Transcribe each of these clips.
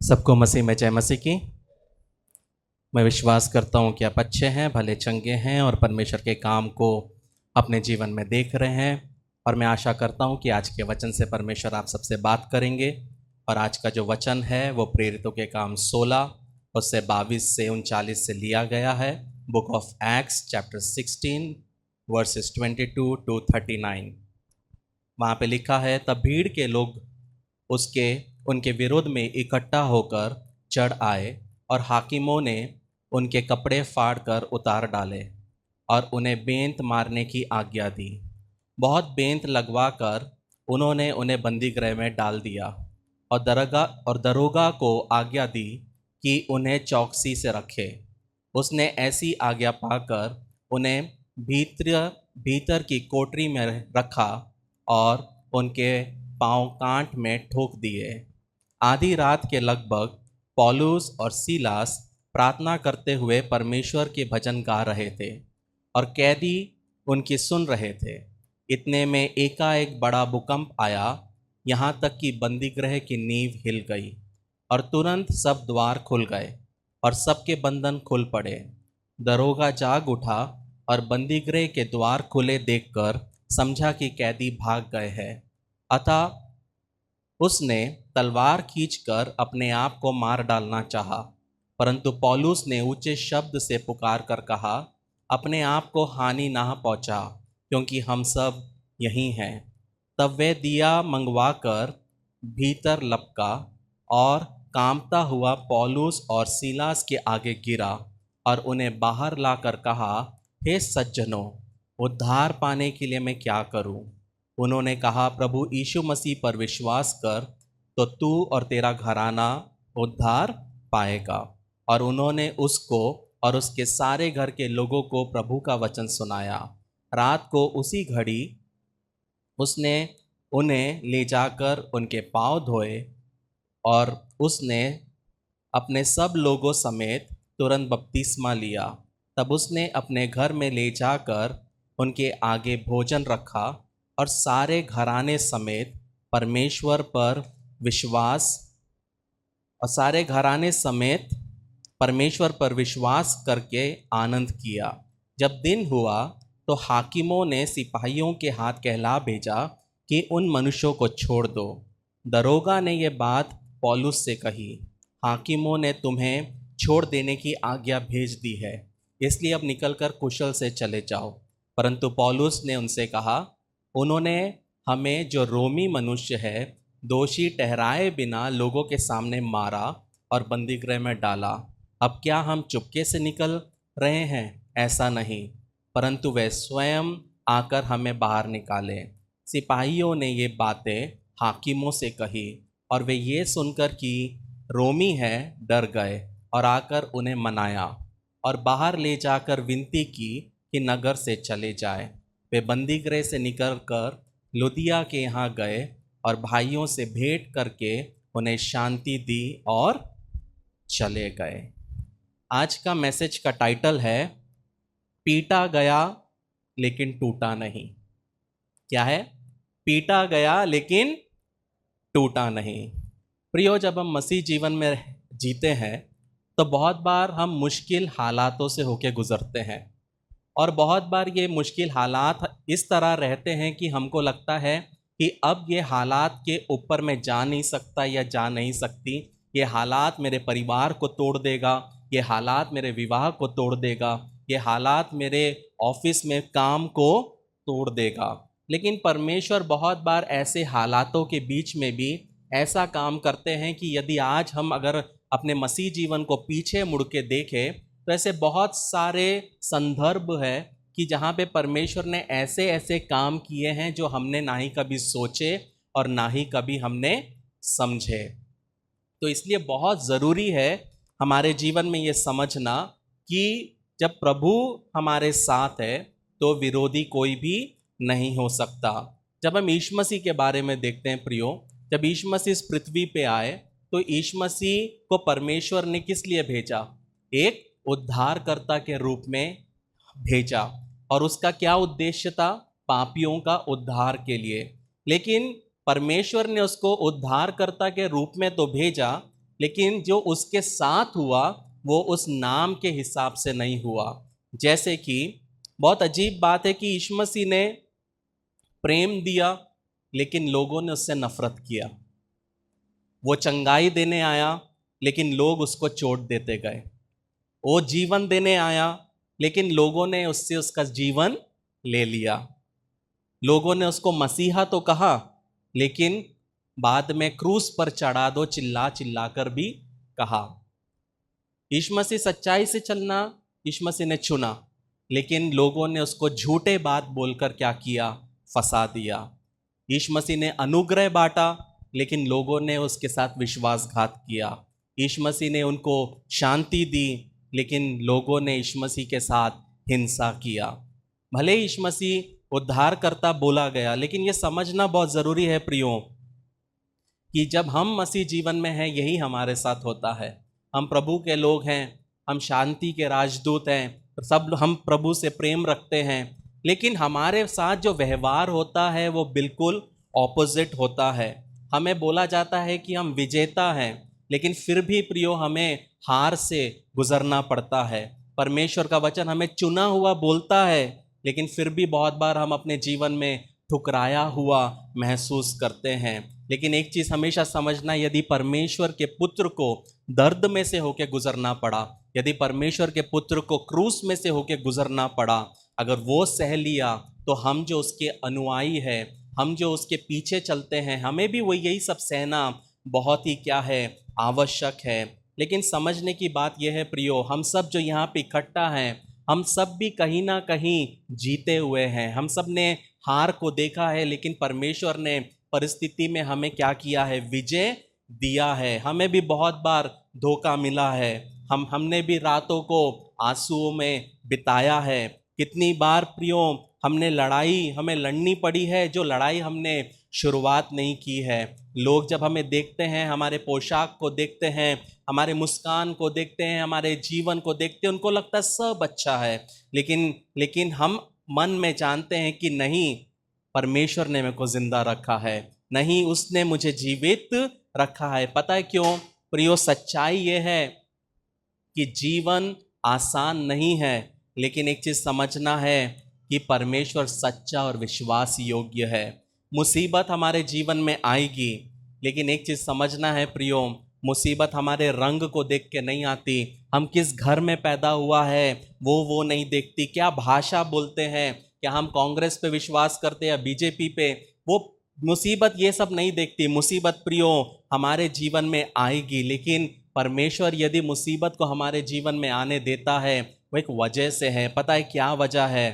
सबको मसीह में जय मसीह की। मैं विश्वास करता हूँ कि आप अच्छे हैं, भले चंगे हैं और परमेश्वर के काम को अपने जीवन में देख रहे हैं। और मैं आशा करता हूँ कि आज के वचन से परमेश्वर आप सबसे बात करेंगे। और आज का जो वचन है वो प्रेरितों के काम 16 उससे 22 से 39 से लिया गया है। Book of acts chapter 16 versus 22 to 39। वहाँ पे लिखा है, तब भीड़ के लोग उनके विरोध में इकट्ठा होकर चढ़ आए और हाकिमों ने उनके कपड़े फाड़कर उतार डाले और उन्हें बेंत मारने की आज्ञा दी। बहुत बेंत लगवाकर उन्होंने उन्हें बंदीगृह में डाल दिया और दरोगा को आज्ञा दी कि उन्हें चौकसी से रखे। उसने ऐसी आज्ञा पाकर उन्हें भीतर की कोठरी में रखा और उनके पांव कांट में ठोक दिए। आधी रात के लगभग पौलुस और सीलास प्रार्थना करते हुए परमेश्वर के भजन गा रहे थे और कैदी उनकी सुन रहे थे। इतने में एकाएक बड़ा भूकंप आया, यहाँ तक कि बंदीगृह की नींव हिल गई और तुरंत सब द्वार खुल गए और सबके बंधन खुल पड़े। दरोगा जाग उठा और बंदीगृह के द्वार खुले देखकर समझा कि कैदी भाग गए हैं। अतः उसने तलवार खींचकर अपने आप को मार डालना चाहा, परंतु पौलुस ने ऊंचे शब्द से पुकार कर कहा, अपने आप को हानि ना पहुंचा, क्योंकि हम सब यहीं हैं। तब वह दिया मंगवाकर भीतर लपका और कांपता हुआ पौलुस और सीलास के आगे गिरा और उन्हें बाहर लाकर कहा, हे सज्जनों, उद्धार पाने के लिए मैं क्या करूं? उन्होंने कहा, प्रभु यीशु मसीह पर विश्वास कर तो तू और तेरा घराना उद्धार पाएगा। और उन्होंने उसको और उसके सारे घर के लोगों को प्रभु का वचन सुनाया। रात को उसी घड़ी उसने उन्हें ले जाकर उनके पांव धोए और उसने अपने सब लोगों समेत तुरंत बपतिस्मा लिया। तब उसने अपने घर में ले जाकर उनके आगे भोजन रखा और सारे घराने समेत परमेश्वर पर विश्वास करके आनंद किया। जब दिन हुआ तो हाकिमों ने सिपाहियों के हाथ कहला भेजा कि उन मनुष्यों को छोड़ दो। दरोगा ने यह बात पौलुस से कही, हाकिमों ने तुम्हें छोड़ देने की आज्ञा भेज दी है, इसलिए अब निकलकर कुशल से चले जाओ। परंतु पौलुस ने उनसे कहा, उन्होंने हमें जो रोमी मनुष्य है दोषी ठहराए बिना लोगों के सामने मारा और बंदीगृह में डाला। अब क्या हम चुपके से निकल रहे हैं? ऐसा नहीं, परंतु वे स्वयं आकर हमें बाहर निकाले। सिपाहियों ने ये बातें हाकिमों से कही और वे ये सुनकर कि रोमी है डर गए और आकर उन्हें मनाया और बाहर ले जाकर विनती की कि नगर से चले जाए। वे बंदीगृह से निकलकर लुदिया के यहाँ गए और भाइयों से भेंट करके उन्हें शांति दी और चले गए। आज का मैसेज का टाइटल है, पीटा गया लेकिन टूटा नहीं। क्या है? पीटा गया लेकिन टूटा नहीं। प्रियो, जब हम मसीह जीवन में जीते हैं तो बहुत बार हम मुश्किल हालातों से होके गुजरते हैं और बहुत बार ये मुश्किल हालात इस तरह रहते हैं कि हमको लगता है कि अब ये हालात के ऊपर मैं जा नहीं सकता या जा नहीं सकती। ये हालात मेरे परिवार को तोड़ देगा, ये हालात मेरे विवाह को तोड़ देगा, ये हालात मेरे ऑफिस में काम को तोड़ देगा। लेकिन परमेश्वर बहुत बार ऐसे हालातों के बीच में भी ऐसा काम करते हैं कि यदि आज हम अगर अपने मसीह जीवन को पीछे मुड़ के देखें तो ऐसे बहुत सारे संदर्भ है कि जहाँ पे परमेश्वर ने ऐसे ऐसे काम किए हैं जो हमने ना ही कभी सोचे और ना ही कभी हमने समझे। तो इसलिए बहुत ज़रूरी है हमारे जीवन में ये समझना कि जब प्रभु हमारे साथ है तो विरोधी कोई भी नहीं हो सकता। जब हम यीशु मसीह के बारे में देखते हैं प्रियो, जब यीशु मसीह इस पृथ्वी पे आए तो यीशु मसीह को परमेश्वर ने किस लिए भेजा? एक उद्धारकर्ता के रूप में भेजा। और उसका क्या उद्देश्य था? पापियों का उद्धार के लिए। लेकिन परमेश्वर ने उसको उद्धारकर्ता के रूप में तो भेजा, लेकिन जो उसके साथ हुआ वो उस नाम के हिसाब से नहीं हुआ। जैसे कि बहुत अजीब बात है कि यीशु मसीह ने प्रेम दिया लेकिन लोगों ने उससे नफरत किया। वो चंगाई देने आया लेकिन लोग उसको चोट देते गए। वो जीवन देने आया लेकिन लोगों ने उससे उसका जीवन ले लिया। लोगों ने उसको मसीहा तो कहा लेकिन बाद में क्रूस पर चढ़ा दो चिल्ला चिल्ला कर भी कहा। यीशु मसीह सच्चाई से चलना यीशु मसीह ने चुना, लेकिन लोगों ने उसको झूठे बात बोलकर क्या किया, फंसा दिया। यीशु मसीह ने अनुग्रह बांटा लेकिन लोगों ने उसके साथ विश्वासघात किया। यीशु मसीह ने उनको शांति दी लेकिन लोगों ने यीशु मसीह के साथ हिंसा किया। भले ही यीशु मसीह उद्धारकर्ता बोला गया, लेकिन यह समझना बहुत ज़रूरी है प्रियो कि जब हम मसीह जीवन में हैं यही हमारे साथ होता है। हम प्रभु के लोग हैं, हम शांति के राजदूत हैं, सब हम प्रभु से प्रेम रखते हैं, लेकिन हमारे साथ जो व्यवहार होता है वो बिल्कुल ऑपोजिट होता है। हमें बोला जाता है कि हम विजेता हैं, लेकिन फिर भी प्रियो हमें हार से गुजरना पड़ता है। परमेश्वर का वचन हमें चुना हुआ बोलता है, लेकिन फिर भी बहुत बार हम अपने जीवन में ठुकराया हुआ महसूस करते हैं। लेकिन एक चीज़ हमेशा समझना, यदि परमेश्वर के पुत्र को दर्द में से होके गुजरना पड़ा, यदि परमेश्वर के पुत्र को क्रूस में से होके गुजरना पड़ा, अगर वो सह लिया, तो हम जो उसके अनुयायी हैं, हम जो उसके पीछे चलते हैं, हमें भी वो यही सब सहना बहुत ही क्या है, आवश्यक है। लेकिन समझने की बात यह है प्रियो, हम सब जो यहाँ पे इकट्ठा हैं, हम सब भी कहीं ना कहीं जीते हुए हैं। हम सब ने हार को देखा है, लेकिन परमेश्वर ने परिस्थिति में हमें क्या किया है, विजय दिया है। हमें भी बहुत बार धोखा मिला है, हमने भी रातों को आंसुओं में बिताया है। कितनी बार प्रियो हमें लड़नी पड़ी है, जो लड़ाई हमने शुरुआत नहीं की है। लोग जब हमें देखते हैं, हमारे पोशाक को देखते हैं, हमारे मुस्कान को देखते हैं, हमारे जीवन को देखते हैं, उनको लगता है सब अच्छा है, लेकिन हम मन में जानते हैं कि नहीं, परमेश्वर ने मेरे को जिंदा रखा है, नहीं उसने मुझे जीवित रखा है। पता है क्यों प्रियो? सच्चाई ये है कि जीवन आसान नहीं है, लेकिन एक चीज़ समझना है कि परमेश्वर सच्चा और विश्वास योग्य है। मुसीबत हमारे जीवन में आएगी, लेकिन एक चीज़ समझना है प्रियो, मुसीबत हमारे रंग को देख के नहीं आती, हम किस घर में पैदा हुआ है वो नहीं देखती, क्या भाषा बोलते हैं, क्या हम कांग्रेस पे विश्वास करते हैं या बीजेपी पे, वो मुसीबत ये सब नहीं देखती। मुसीबत प्रियो हमारे जीवन में आएगी, लेकिन परमेश्वर यदि मुसीबत को हमारे जीवन में आने देता है वो एक वजह से है। पता है क्या वजह है?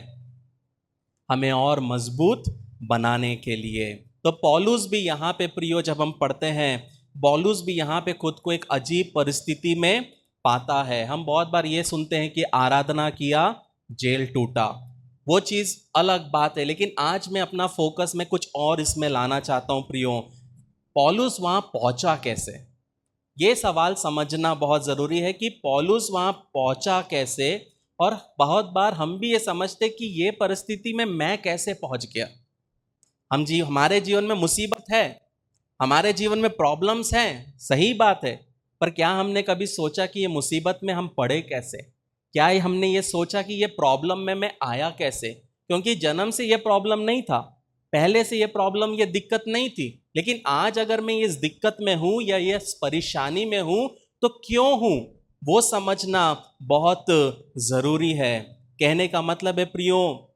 हमें और मजबूत बनाने के लिए। तो पौलुस भी यहाँ पे प्रियो जब हम पढ़ते हैं, पौलुस भी यहाँ पे खुद को एक अजीब परिस्थिति में पाता है। हम बहुत बार ये सुनते हैं कि आराधना किया, जेल टूटा, वो चीज़ अलग बात है, लेकिन आज मैं अपना फोकस में कुछ और इसमें लाना चाहता हूँ प्रियो। पौलुस वहाँ पहुँचा कैसे, ये सवाल समझना बहुत ज़रूरी है कि पौलुस वहाँ पहुँचा कैसे। और बहुत बार हम भी ये समझते कि ये परिस्थिति में मैं कैसे पहुँच गया। हमारे जीवन में मुसीबत है, हमारे जीवन में प्रॉब्लम्स हैं, सही बात है, पर क्या हमने कभी सोचा कि ये मुसीबत में हम पड़े कैसे? क्या हमने ये सोचा कि ये प्रॉब्लम में मैं आया कैसे? क्योंकि जन्म से ये प्रॉब्लम नहीं था, पहले से ये प्रॉब्लम, ये दिक्कत नहीं थी, लेकिन आज अगर मैं इस दिक्कत में हूँ या ये परेशानी में हूँ तो क्यों हूँ, वो समझना बहुत ज़रूरी है। कहने का मतलब है प्रियो,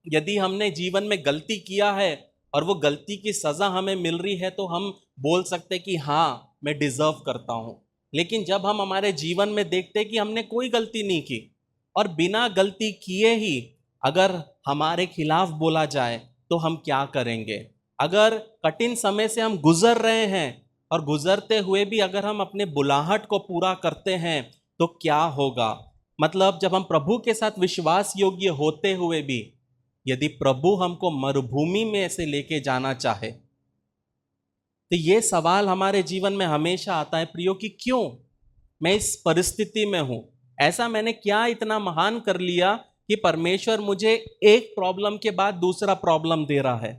यदि हमने जीवन में गलती किया है और वो गलती की सज़ा हमें मिल रही है तो हम बोल सकते कि हाँ मैं डिज़र्व करता हूँ। लेकिन जब हम हमारे जीवन में देखते हैं कि हमने कोई गलती नहीं की और बिना गलती किए ही अगर हमारे खिलाफ बोला जाए तो हम क्या करेंगे? अगर कठिन समय से हम गुजर रहे हैं और गुजरते हुए भी अगर हम अपने बुलाहट को पूरा करते हैं तो क्या होगा? मतलब जब हम प्रभु के साथ विश्वास योग्य होते हुए भी यदि प्रभु हमको मरुभूमि में से लेके जाना चाहे तो ये सवाल हमारे जीवन में हमेशा आता है प्रियो कि क्यों मैं इस परिस्थिति में हूं, ऐसा मैंने क्या इतना महान कर लिया कि परमेश्वर मुझे एक प्रॉब्लम के बाद दूसरा प्रॉब्लम दे रहा है।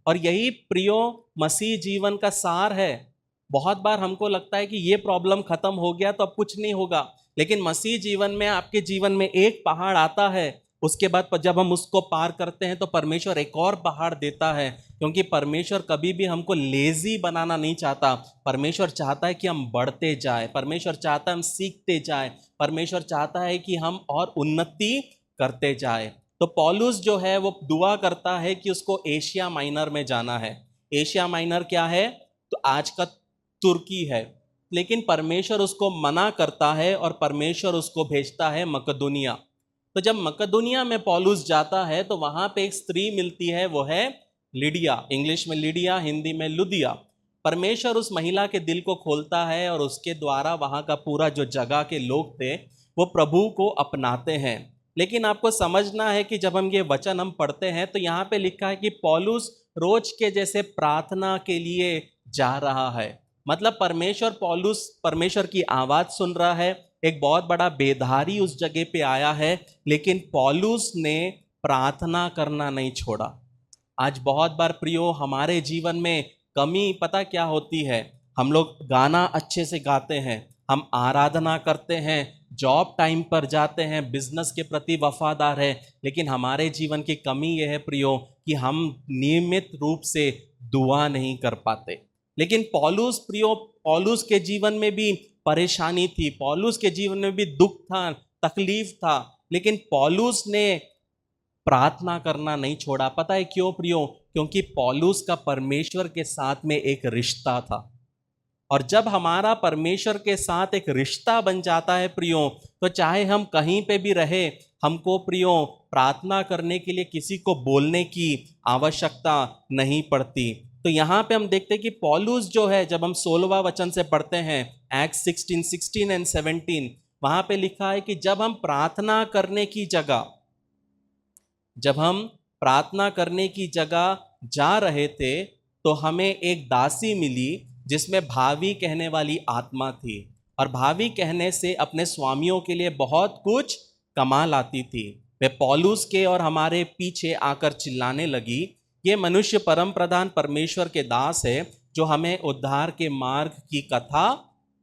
और यही प्रियो मसीह जीवन का सार है। बहुत बार हमको लगता है कि ये प्रॉब्लम खत्म हो गया तो अब कुछ नहीं होगा, लेकिन मसीह जीवन में आपके जीवन में एक पहाड़ आता है, उसके बाद जब हम उसको पार करते हैं तो परमेश्वर एक और पहाड़ देता है, क्योंकि परमेश्वर कभी भी हमको लेजी बनाना नहीं चाहता। परमेश्वर चाहता है कि हम बढ़ते जाए, परमेश्वर चाहता है हम सीखते जाए, परमेश्वर चाहता है कि हम और उन्नति करते जाए। तो पौलुस जो है वो दुआ करता है कि उसको एशिया माइनर में जाना है। एशिया माइनर क्या है? तो आज का तुर्की है, लेकिन परमेश्वर उसको मना करता है और परमेश्वर उसको भेजता है मकदूनिया। तो जब मकदूनिया में पौलुस जाता है तो वहां पे एक स्त्री मिलती है, वो है लिडिया, इंग्लिश में लिडिया, हिंदी में लुदिया। परमेश्वर उस महिला के दिल को खोलता है और उसके द्वारा वहां का पूरा जो जगह के लोग थे वो प्रभु को अपनाते हैं। लेकिन आपको समझना है कि जब हम ये वचन हम पढ़ते हैं तो यहाँ पे लिखा है कि पौलुस रोज के जैसे प्रार्थना के लिए जा रहा है। मतलब पौलुस परमेश्वर की आवाज सुन रहा है, एक बहुत बड़ा बेधारी उस जगह पे आया है, लेकिन पौलुस ने प्रार्थना करना नहीं छोड़ा। आज बहुत बार प्रियो हमारे जीवन में कमी पता क्या होती है? हम लोग गाना अच्छे से गाते हैं, हम आराधना करते हैं, जॉब टाइम पर जाते हैं, बिजनेस के प्रति वफादार है, लेकिन हमारे जीवन की कमी यह है प्रियो कि हम नियमित रूप से दुआ नहीं कर पाते। लेकिन पौलुस के जीवन में भी परेशानी थी, पौलुस के जीवन में भी दुख था, तकलीफ था, लेकिन पौलुस ने प्रार्थना करना नहीं छोड़ा। पता है क्यों प्रियो? क्योंकि पौलुस का परमेश्वर के साथ में एक रिश्ता था, और जब हमारा परमेश्वर के साथ एक रिश्ता बन जाता है प्रियो, तो चाहे हम कहीं पे भी रहे, हमको प्रियो प्रार्थना करने के लिए किसी को बोलने की आवश्यकता नहीं पड़ती। तो यहाँ पे हम देखते हैं कि पौलुस जो है, जब हम 16वां वचन से पढ़ते हैं, एक्ट 16 एंड 17, वहां पे लिखा है कि जब हम प्रार्थना करने की जगह जा रहे थे तो हमें एक दासी मिली जिसमें भावी कहने वाली आत्मा थी, और भावी कहने से अपने स्वामियों के लिए बहुत कुछ कमा लाती थी। वे पौलुस के और हमारे पीछे आकर चिल्लाने लगी, ये मनुष्य परम प्रधान परमेश्वर के दास है जो हमें उद्धार के मार्ग की कथा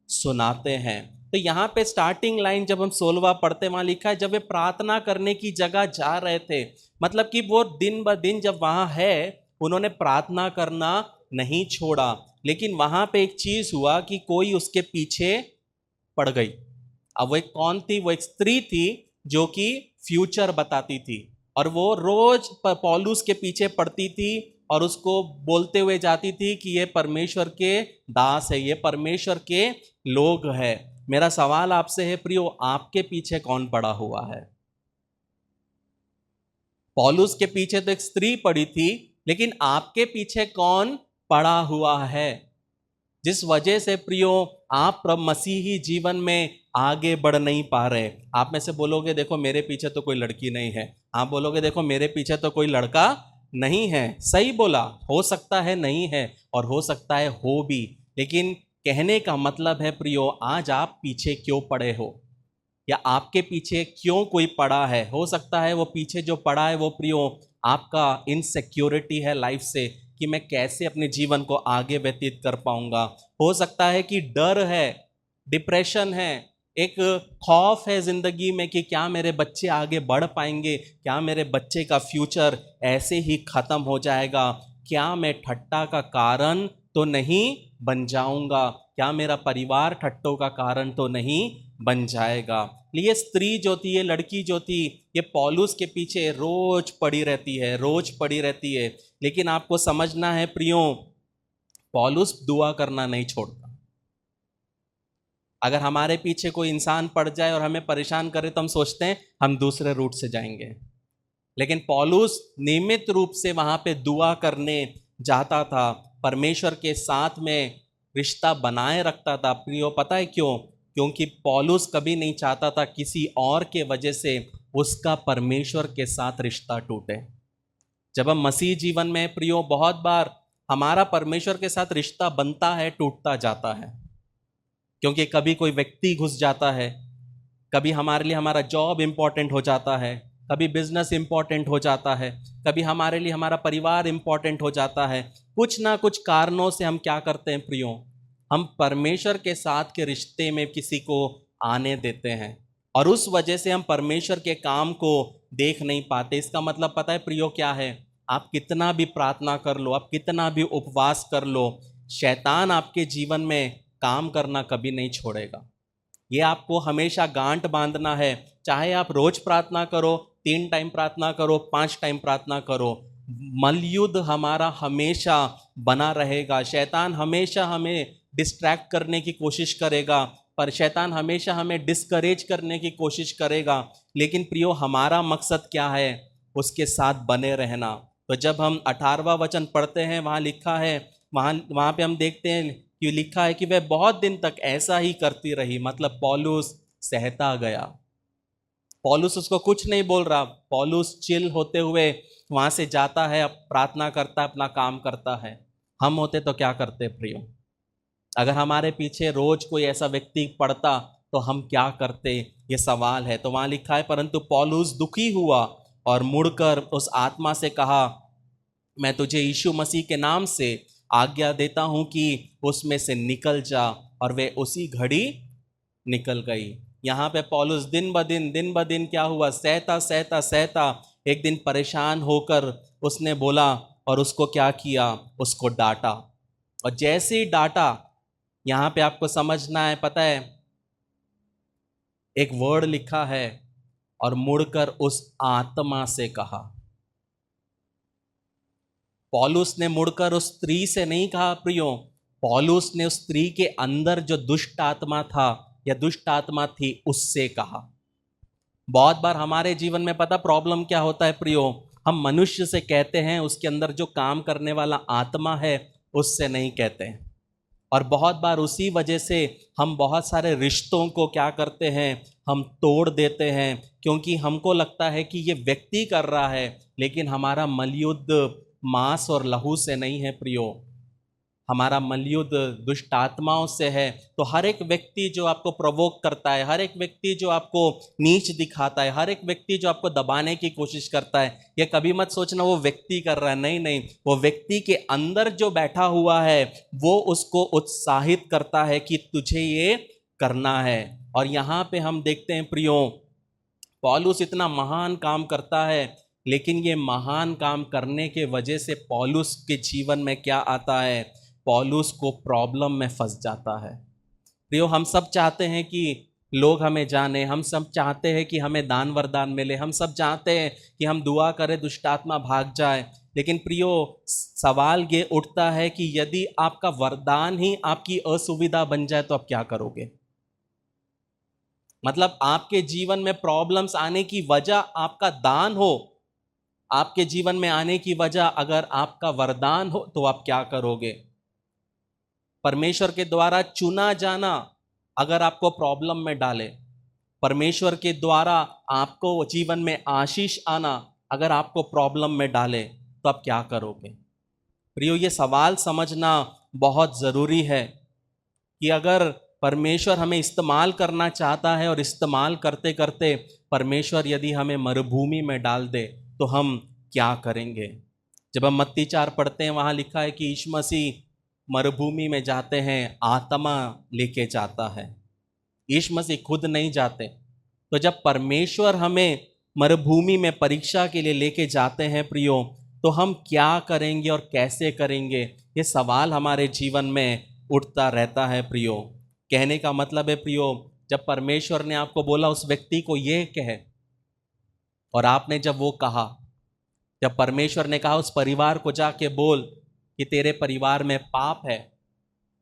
सुनाते हैं। तो यहाँ पे स्टार्टिंग लाइन जब हम 16वां पढ़ते, वहां लिखा है जब वे प्रार्थना करने की जगह जा रहे थे, मतलब कि वो दिन ब दिन जब वहां है उन्होंने प्रार्थना करना नहीं छोड़ा। लेकिन वहां पे एक चीज हुआ कि कोई उसके पीछे पड़ गई। अब वो एक कौन थी? वो एक स्त्री थी जो कि फ्यूचर बताती थी, और वो रोज पौलुस के पीछे पड़ती थी और उसको बोलते हुए जाती थी कि ये परमेश्वर के दास है, ये परमेश्वर के लोग है। मेरा सवाल आपसे है प्रियो, आपके पीछे कौन पड़ा हुआ है? पौलुस के पीछे तो एक स्त्री पड़ी थी, लेकिन आपके पीछे कौन पड़ा हुआ है, जिस वजह से प्रियो आप मसीही जीवन में आगे बढ़ नहीं पा रहे? आप में से बोलोगे देखो मेरे पीछे तो कोई लड़की नहीं है, आप बोलोगे देखो मेरे पीछे तो कोई लड़का नहीं है। सही बोला, हो सकता है नहीं है और हो सकता है हो भी, लेकिन कहने का मतलब है प्रियो आज आप पीछे क्यों पड़े हो, या आपके पीछे क्यों कोई पड़ा है? हो सकता है वो पीछे जो पड़ा है वो प्रियो आपका इनसिक्योरिटी है लाइफ से, कि मैं कैसे अपने जीवन को आगे व्यतीत कर पाऊंगा। हो सकता है कि डर है, डिप्रेशन है, एक खौफ है जिंदगी में कि क्या मेरे बच्चे आगे बढ़ पाएंगे, क्या मेरे बच्चे का फ्यूचर ऐसे ही खत्म हो जाएगा, क्या मैं ठट्टा का कारण तो नहीं बन जाऊंगा, क्या मेरा परिवार ठट्टों का कारण तो नहीं बन जाएगा। ये स्त्री जो थी, ये लड़की जो थी, ये पौलुस के पीछे रोज पड़ी रहती है, रोज पड़ी रहती है। लेकिन आपको समझना है प्रियो, पौलुस दुआ करना नहीं छोड़ता। अगर हमारे पीछे कोई इंसान पड़ जाए और हमें परेशान करे तो हम सोचते हैं हम दूसरे रूट से जाएंगे, लेकिन पौलुस नियमित रूप से वहां पे दुआ करने जाता था, परमेश्वर के साथ में रिश्ता बनाए रखता था। प्रियो पता है क्यों? क्योंकि पौलुस कभी नहीं चाहता था किसी और के वजह से उसका परमेश्वर के साथ रिश्ता टूटे। जब हम मसीह जीवन में प्रियो बहुत बार हमारा परमेश्वर के साथ रिश्ता बनता है, टूटता जाता है, क्योंकि कभी कोई व्यक्ति घुस जाता है, कभी हमारे लिए हमारा जॉब इंपॉर्टेंट हो जाता है, कभी बिजनेस इंपॉर्टेंट हो जाता है, कभी हमारे लिए हमारा परिवार इंपॉर्टेंट हो जाता है। कुछ ना कुछ कारणों से हम क्या करते हैं प्रियो, हम परमेश्वर के साथ के रिश्ते में किसी को आने देते हैं और उस वजह से हम परमेश्वर के काम को देख नहीं पाते। इसका मतलब पता है प्रियो क्या है? आप कितना भी प्रार्थना कर लो, आप कितना भी उपवास कर लो, शैतान आपके जीवन में काम करना कभी नहीं छोड़ेगा। ये आपको हमेशा गांठ बांधना है। चाहे आप रोज प्रार्थना करो, 3 टाइम प्रार्थना करो, 5 टाइम प्रार्थना करो, मलयुद्ध हमारा हमेशा बना रहेगा। शैतान हमेशा हमें डिस्ट्रैक्ट करने की कोशिश करेगा, पर शैतान हमेशा हमें डिस्करेज करने की कोशिश करेगा। लेकिन प्रियो, हमारा मकसद क्या है? उसके साथ बने रहना। तो जब हम 18वां वचन पढ़ते हैं, वहाँ लिखा है, वहाँ पे हम देखते हैं कि लिखा है कि वह बहुत दिन तक ऐसा ही करती रही। मतलब पौलुस सहता गया। पौलुस उसको कुछ नहीं बोल रहा। पौलुस चिल होते हुए वहाँ से जाता है, अब प्रार्थना करता है, अपना काम करता है। हम होते तो क्या करते प्रियो? अगर हमारे पीछे रोज कोई ऐसा व्यक्ति पड़ता तो हम क्या करते? ये सवाल है। तो वहाँ लिखा है, परंतु पौलुस दुखी हुआ और मुड़कर उस आत्मा से कहा, मैं तुझे यीशु मसीह के नाम से आज्ञा देता हूं कि उसमें से निकल जा। और वे उसी घड़ी निकल गई। यहाँ पे पौलुस दिन ब दिन क्या हुआ? सहता सहता सहता एक दिन परेशान होकर उसने बोला और उसको क्या किया? उसको डांटा। और जैसे ही डांटा, यहाँ पे आपको समझना है, पता है, एक वर्ड लिखा है, और मुड़कर उस आत्मा से कहा। पौलुस ने मुड़कर उस स्त्री से नहीं कहा प्रियो, पौलुस ने उस स्त्री के अंदर जो दुष्ट आत्मा था या दुष्ट आत्मा थी उससे कहा। बहुत बार हमारे जीवन में पता प्रॉब्लम क्या होता है प्रियो? हम मनुष्य से कहते हैं, उसके अंदर जो काम करने वाला आत्मा है उससे नहीं कहते हैं। और बहुत बार उसी वजह से हम बहुत सारे रिश्तों को क्या करते हैं? हम तोड़ देते हैं, क्योंकि हमको लगता है कि ये व्यक्ति कर रहा है, लेकिन हमारा मलयुद्ध मांस और लहू से नहीं है प्रियो, हमारा मलयुद्ध दुष्ट आत्माओं से है। तो हर एक व्यक्ति जो आपको प्रोवोक करता है, हर एक व्यक्ति जो आपको नीच दिखाता है, हर एक व्यक्ति जो आपको दबाने की कोशिश करता है, ये कभी मत सोचना वो व्यक्ति कर रहा है। नहीं नहीं, वो व्यक्ति के अंदर जो बैठा हुआ है वो उसको उत्साहित करता है कि तुझे ये करना है। और यहाँ पे हम देखते हैं प्रियो, पौलुस इतना महान काम करता है, लेकिन ये महान काम करने के वजह से पौलुस के जीवन में क्या आता है? पौलुस को प्रॉब्लम में फंस जाता है। प्रियो, हम सब चाहते हैं कि लोग हमें जाने, हम सब चाहते हैं कि हमें दान वरदान मिले, हम सब चाहते हैं कि हम दुआ करें दुष्टात्मा भाग जाए। लेकिन प्रियो, सवाल ये उठता है कि यदि आपका वरदान ही आपकी असुविधा बन जाए तो आप क्या करोगे? मतलब आपके जीवन में प्रॉब्लम्स आने की वजह आपका दान हो, आपके जीवन में आने की वजह अगर आपका वरदान हो तो आप क्या करोगे? परमेश्वर के द्वारा चुना जाना अगर आपको प्रॉब्लम में डाले, परमेश्वर के द्वारा आपको जीवन में आशीष आना अगर आपको प्रॉब्लम में डाले, तो आप क्या करोगे? प्रियो, ये सवाल समझना बहुत ज़रूरी है कि अगर परमेश्वर हमें इस्तेमाल करना चाहता है और इस्तेमाल करते करते परमेश्वर यदि हमें मरुभूमि में डाल दे तो हम क्या करेंगे? जब हम मत्ती 4 पढ़ते हैं, वहाँ लिखा है कि यीशु मसीह मरुभूमि में जाते हैं, आत्मा लेके जाता है। यीशु मसीह खुद नहीं जाते। तो जब परमेश्वर हमें मरुभूमि में परीक्षा के लिए लेके जाते हैं प्रियो, तो हम क्या करेंगे और कैसे करेंगे? ये सवाल हमारे जीवन में उठता रहता है प्रियो। कहने का मतलब है प्रियो, जब परमेश्वर ने आपको बोला उस व्यक्ति को ये कहे, और आपने जब वो कहा, जब परमेश्वर ने कहा उस परिवार को जाके बोल कि तेरे परिवार में पाप है,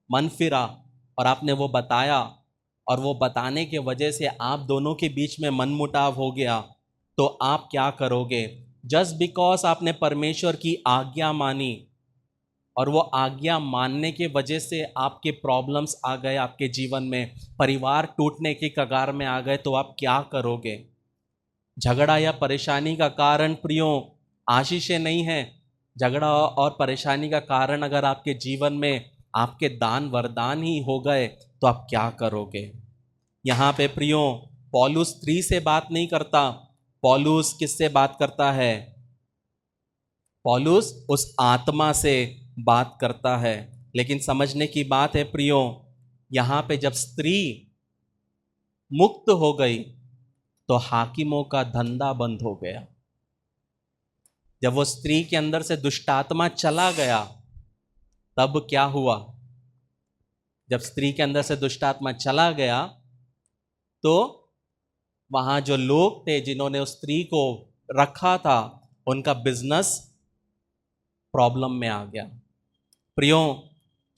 मन फिरा, और आपने वो बताया, और वो बताने के वजह से आप दोनों के बीच में मनमुटाव हो गया, तो आप क्या करोगे? जस्ट बिकॉज आपने परमेश्वर की आज्ञा मानी और वो आज्ञा मानने के वजह से आपके प्रॉब्लम्स आ गए, आपके जीवन में परिवार टूटने के कगार में आ गए, तो आप क्या करोगे? झगड़ा या परेशानी का कारण प्रियो आशीषें नहीं है। झगड़ा और परेशानी का कारण अगर आपके जीवन में आपके दान वरदान ही हो गए तो आप क्या करोगे? यहाँ पे प्रियो, पौलुस स्त्री से बात नहीं करता, पौलुस किससे बात करता है? पौलुस उस आत्मा से बात करता है। लेकिन समझने की बात है प्रियो, यहाँ पे जब स्त्री मुक्त हो गई तो हाकिमों का धंधा बंद हो गया। जब वो स्त्री के अंदर से दुष्टात्मा चला गया तब क्या हुआ? जब स्त्री के अंदर से दुष्टात्मा चला गया तो वहां जो लोग थे जिन्होंने उस स्त्री को रखा था, उनका बिजनेस प्रॉब्लम में आ गया। प्रियो,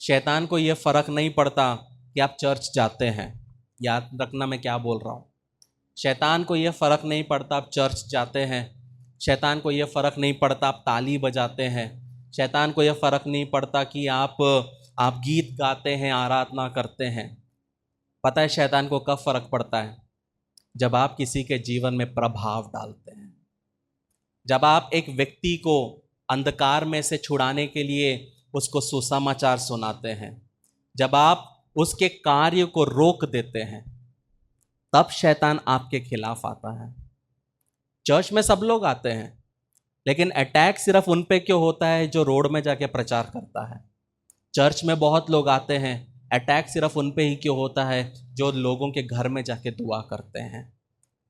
शैतान को यह फर्क नहीं पड़ता कि आप चर्च जाते हैं। याद रखना मैं क्या बोल रहा हूं। शैतान को यह फर्क नहीं पड़ता आप चर्च जाते हैं। शैतान को यह फर्क नहीं पड़ता आप ताली बजाते हैं। शैतान को यह फर्क नहीं पड़ता कि आप गीत गाते हैं, आराधना करते हैं। पता है शैतान को कब फर्क पड़ता है? जब आप किसी के जीवन में प्रभाव डालते हैं, जब आप एक व्यक्ति को अंधकार में से छुड़ाने के लिए उसको सुसमाचार सुनाते हैं, जब आप उसके कार्य को रोक देते हैं, तब शैतान आपके खिलाफ आता है। चर्च में सब लोग आते हैं, लेकिन अटैक सिर्फ उन पे क्यों होता है जो रोड में जाके प्रचार करता है? चर्च में बहुत लोग आते हैं, अटैक सिर्फ उन पे ही क्यों होता है जो लोगों के घर में जाके दुआ करते हैं?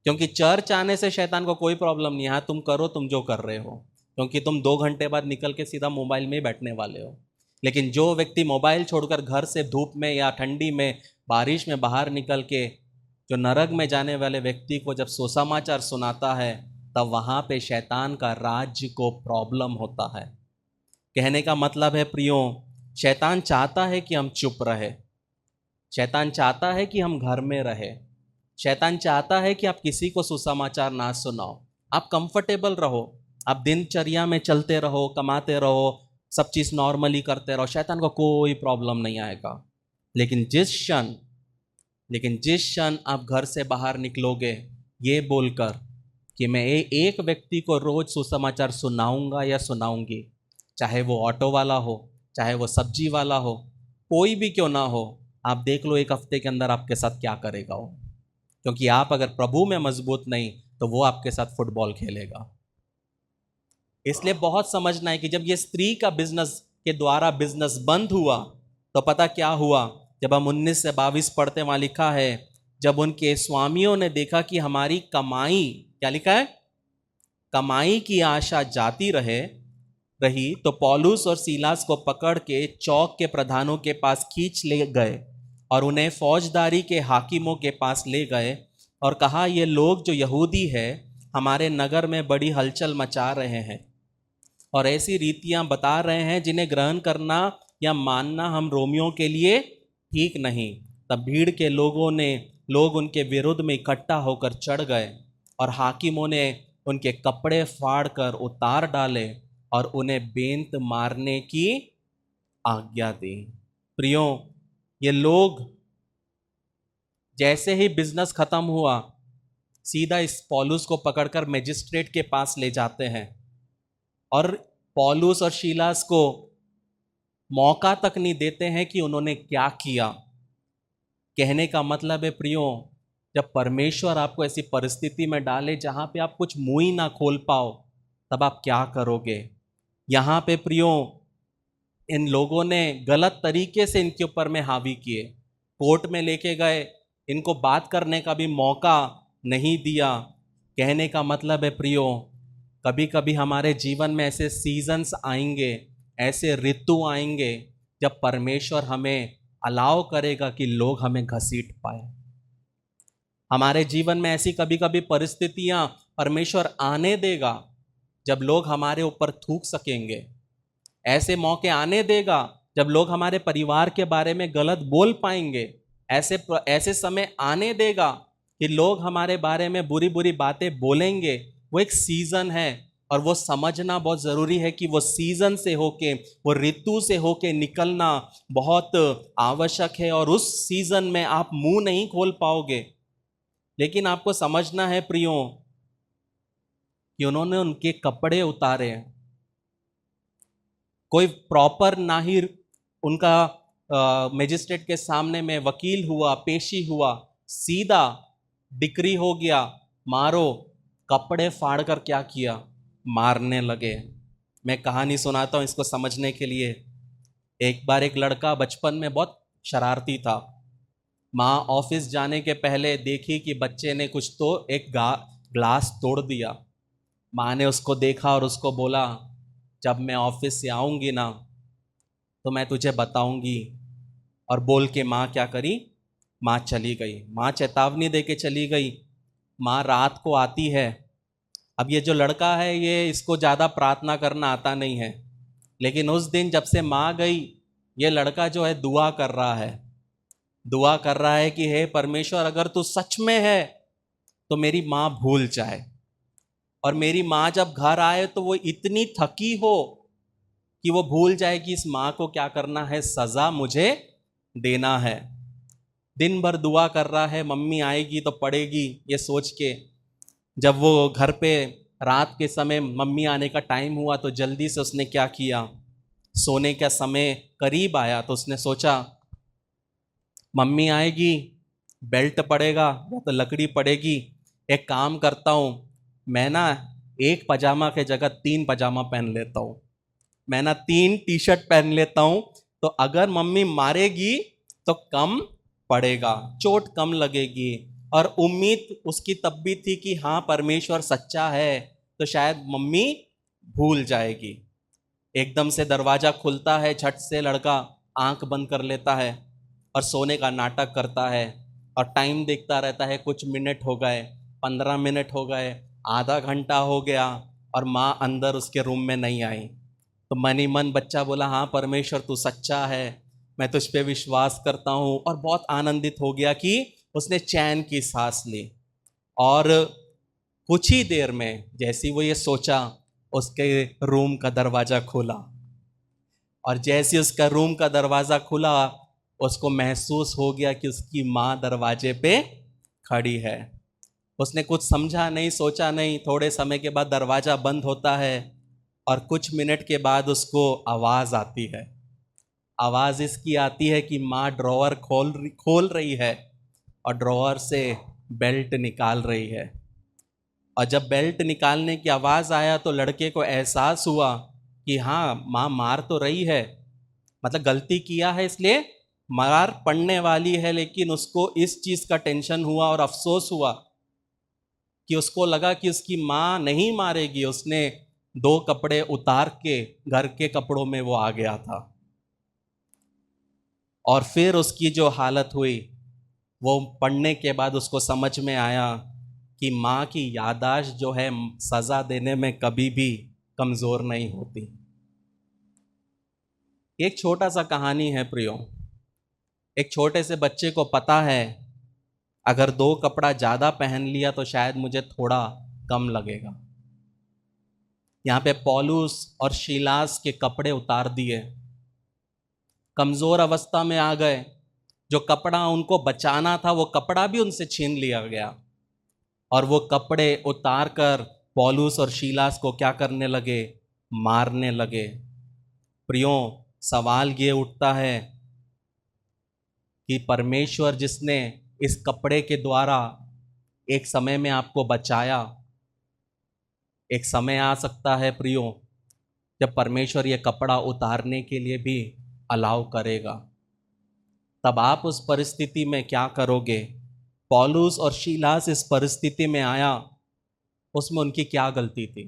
क्योंकि चर्च आने से शैतान को कोई प्रॉब्लम नहीं है। हाँ, तुम करो, तुम जो कर रहे हो, क्योंकि तुम 2 घंटे बाद निकल के सीधा मोबाइल में ही बैठने वाले हो। लेकिन जो व्यक्ति मोबाइल छोड़कर घर से धूप में या ठंडी में, बारिश में बाहर निकल के जो नरक में जाने वाले व्यक्ति को जब सुसमाचार सुनाता है, तब वहाँ पे शैतान का राज्य को प्रॉब्लम होता है। कहने का मतलब है प्रियो, शैतान चाहता है कि हम चुप रहे। शैतान चाहता है कि हम घर में रहे। शैतान चाहता है कि आप किसी को सुसमाचार ना सुनाओ, आप कंफर्टेबल रहो, आप दिनचर्या में चलते रहो, कमाते रहो, सब चीज़ नॉर्मली करते रहो, शैतान को कोई प्रॉब्लम नहीं आएगा। लेकिन जिस क्षण आप घर से बाहर निकलोगे ये बोलकर कि मैं एक व्यक्ति को रोज सुसमाचार सुनाऊंगा या सुनाऊंगी, चाहे वो ऑटो वाला हो, चाहे वो सब्जी वाला हो, कोई भी क्यों ना हो, आप देख लो 1 हफ्ते के अंदर आपके साथ क्या करेगा वो। क्योंकि आप अगर प्रभु में मजबूत नहीं तो वो आपके साथ फुटबॉल खेलेगा। इसलिए बहुत समझना है कि जब ये स्त्री का बिजनेस के द्वारा बिजनेस बंद हुआ तो पता क्या हुआ? जब हम 19 से 22 पढ़ते, वहां लिखा है, जब उनके स्वामियों ने देखा कि हमारी कमाई, क्या लिखा है, कमाई की आशा जाती रही, तो पौलुस और सीलास को पकड़ के चौक के प्रधानों के पास खींच ले गए और उन्हें फौजदारी के हाकिमों के पास ले गए और कहा, ये लोग जो यहूदी है हमारे नगर में बड़ी हलचल मचा रहे हैं और ऐसी रीतियां बता रहे हैं जिन्हें ग्रहण करना या मानना हम रोमियों के लिए ठीक नहीं। तब भीड़ के लोग उनके विरुद्ध में इकट्ठा होकर चढ़ गए और हाकिमों ने उनके कपड़े फाड़कर उतार डाले और उन्हें बेंत मारने की आज्ञा दी। प्रियो, ये लोग जैसे ही बिजनेस खत्म हुआ सीधा इस पौलुस को पकड़कर मजिस्ट्रेट के पास ले जाते हैं और पौलुस और सीलास को मौका तक नहीं देते हैं कि उन्होंने क्या किया। कहने का मतलब है प्रियो, जब परमेश्वर आपको ऐसी परिस्थिति में डाले जहां पे आप कुछ मुंह ही ना खोल पाओ, तब आप क्या करोगे? यहाँ पे प्रियो, इन लोगों ने गलत तरीके से इनके ऊपर में हावी किए, कोर्ट में लेके गए, इनको बात करने का भी मौका नहीं दिया। कहने का मतलब है प्रियो, कभी कभी हमारे जीवन में ऐसे सीजन्स आएंगे, ऐसे ऋतु आएंगे जब परमेश्वर हमें अलाउ करेगा कि लोग हमें घसीट पाए। हमारे जीवन में ऐसी कभी कभी परिस्थितियां परमेश्वर आने देगा जब लोग हमारे ऊपर थूक सकेंगे। ऐसे मौके आने देगा जब लोग हमारे परिवार के बारे में गलत बोल पाएंगे। ऐसे समय आने देगा कि लोग हमारे बारे में बुरी बुरी बातें बोलेंगे। वो एक सीजन है और वो समझना बहुत ज़रूरी है कि वो सीजन से होके, वो ऋतु से होके निकलना बहुत आवश्यक है और उस सीजन में आप मुंह नहीं खोल पाओगे। लेकिन आपको समझना है प्रियो कि उन्होंने उनके कपड़े उतारे, कोई प्रॉपर ना ही उनका मजिस्ट्रेट के सामने में वकील हुआ, पेशी हुआ, सीधा डिक्री हो गया, मारो। कपड़े फाड़कर क्या किया? मारने लगे। मैं कहानी सुनाता हूं इसको समझने के लिए। एक बार एक लड़का बचपन में बहुत शरारती था। माँ ऑफिस जाने के पहले देखी कि बच्चे ने कुछ तो एक ग्लास तोड़ दिया। माँ ने उसको देखा और उसको बोला, जब मैं ऑफिस से आऊँगी ना तो मैं तुझे बताऊँगी। और बोल के माँ क्या करी, माँ चली गई। माँ चेतावनी दे के चली गई। माँ रात को आती है। अब ये जो लड़का है ये इसको ज़्यादा प्रार्थना करना आता नहीं है, लेकिन उस दिन जब से माँ गई ये लड़का जो है दुआ कर रहा है। दुआ कर रहा है कि हे परमेश्वर, अगर तू सच में है तो मेरी माँ भूल जाए, और मेरी माँ जब घर आए तो वो इतनी थकी हो कि वो भूल जाए कि इस माँ को क्या करना है, सजा मुझे देना है। दिन भर दुआ कर रहा है, मम्मी आएगी तो पड़ेगी ये सोच के। जब वो घर पे रात के समय मम्मी आने का टाइम हुआ तो जल्दी से उसने क्या किया, सोने का समय करीब आया तो उसने सोचा मम्मी आएगी, बेल्ट पड़ेगा या तो लकड़ी पड़ेगी, एक काम करता हूँ मैं ना एक पजामा के जगह 3 पजामा पहन लेता हूँ, मैं ना 3 टी शर्ट पहन लेता हूँ, तो अगर मम्मी मारेगी तो कम पड़ेगा, चोट कम लगेगी। और उम्मीद उसकी तब भी थी कि हाँ परमेश्वर सच्चा है तो शायद मम्मी भूल जाएगी। एकदम से दरवाजा खुलता है, झट से लड़का आंख बंद कर लेता है और सोने का नाटक करता है और टाइम देखता रहता है। कुछ मिनट हो गए, 15 मिनट हो गए, आधा घंटा हो गया और माँ अंदर उसके रूम में नहीं आई। तो मन ही मन बच्चा बोला, हाँ परमेश्वर तू सच्चा है, मैं तुझ पे विश्वास करता हूँ। और बहुत आनंदित हो गया कि उसने चैन की सांस ली। और कुछ ही देर में जैसी वो ये सोचा, उसके रूम का दरवाज़ा खुला, और जैसे उसका रूम का दरवाज़ा खुला उसको महसूस हो गया कि उसकी माँ दरवाजे पे खड़ी है। उसने कुछ समझा नहीं, सोचा नहीं। थोड़े समय के बाद दरवाज़ा बंद होता है और कुछ मिनट के बाद उसको आवाज़ आती है। आवाज़ इसकी आती है कि माँ ड्रॉअर खोल रही है और ड्रॉअर से बेल्ट निकाल रही है। और जब बेल्ट निकालने की आवाज़ आया तो लड़के को एहसास हुआ कि हाँ माँ मार तो रही है, मतलब गलती किया है इसलिए मार पड़ने वाली है, लेकिन उसको इस चीज़ का टेंशन हुआ और अफसोस हुआ कि उसको लगा कि उसकी माँ नहीं मारेगी। उसने 2 कपड़े उतार के घर के कपड़ों में वो आ गया था। और फिर उसकी जो हालत हुई वो पढ़ने के बाद उसको समझ में आया कि माँ की याददाश्त जो है सज़ा देने में कभी भी कमज़ोर नहीं होती। एक छोटा सा कहानी है प्रियो। एक छोटे से बच्चे को पता है अगर 2 कपड़ा ज़्यादा पहन लिया तो शायद मुझे थोड़ा कम लगेगा। यहाँ पे पौलुस और शीलास के कपड़े उतार दिए, कमज़ोर अवस्था में आ गए। जो कपड़ा उनको बचाना था वो कपड़ा भी उनसे छीन लिया गया, और वो कपड़े उतार कर पौलुस और शीलास को क्या करने लगे, मारने लगे। प्रियो, सवाल ये उठता है कि परमेश्वर जिसने इस कपड़े के द्वारा एक समय में आपको बचाया, एक समय आ सकता है प्रियो जब परमेश्वर ये कपड़ा उतारने के लिए भी अलाउ करेगा। तब आप उस परिस्थिति में क्या करोगे? पौलुस और शीलास इस परिस्थिति में आया, उसमें उनकी क्या गलती थी?